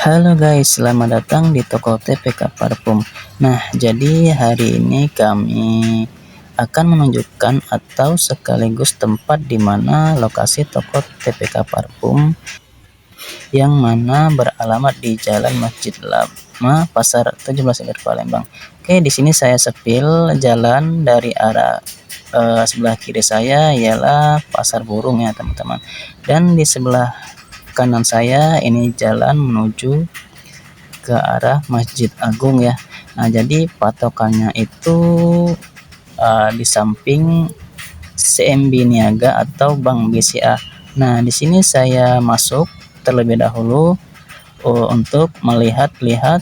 Halo guys, selamat datang di toko TPK Parfum. Nah, jadi hari ini kami akan menunjukkan atau sekaligus tempat di mana lokasi toko TPK Parfum yang mana beralamat di Jalan Masjid Lama, Pasar 17 Ilir, Palembang. Oke, di sini saya sepil jalan dari arah sebelah kiri saya ialah Pasar Burung ya, teman-teman. Dan di sebelah kanan saya ini jalan menuju ke arah Masjid Agung ya. Nah, jadi patokannya itu di samping CMB Niaga atau Bank BCA. Nah, di sini saya masuk terlebih dahulu untuk melihat-lihat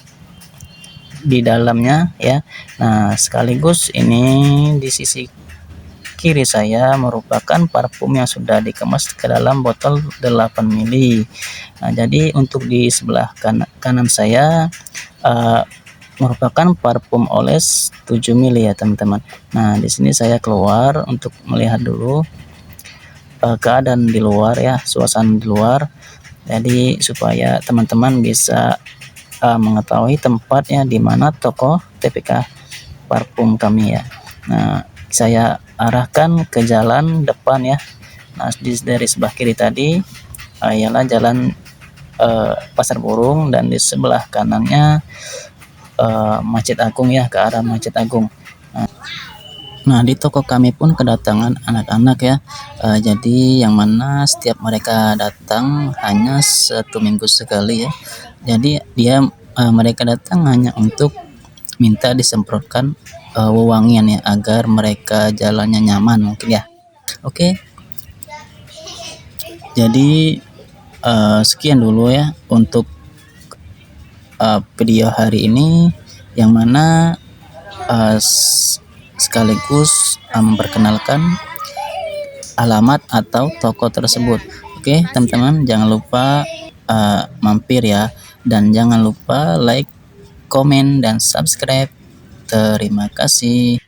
di dalamnya ya. Nah, sekaligus ini di sisi kiri saya merupakan parfum yang sudah dikemas ke dalam botol 8 mili. Nah, jadi untuk di sebelah kanan saya merupakan parfum oles 7 mili ya, teman-teman. Nah, di sini saya keluar untuk melihat dulu keadaan di luar ya, suasana di luar. Jadi supaya teman-teman bisa mengetahui tempatnya di mana toko TPK parfum kami ya. Nah, saya arahkan ke jalan depan ya. Nah, dari sebelah kiri tadi ialah jalan Pasar Burung, dan di sebelah kanannya Masjid Agung ya, ke arah Masjid Agung. Nah, di toko kami pun kedatangan anak-anak ya. Jadi yang mana setiap mereka datang hanya 1 minggu sekali ya. Jadi mereka datang hanya untuk minta disemprotkan wewangian ya, agar mereka jalannya nyaman mungkin ya. Oke. Jadi sekian dulu ya untuk video hari ini, yang mana sekaligus memperkenalkan alamat atau toko tersebut. Oke, teman-teman, jangan lupa mampir ya, dan jangan lupa like, komen, dan subscribe. Terima kasih.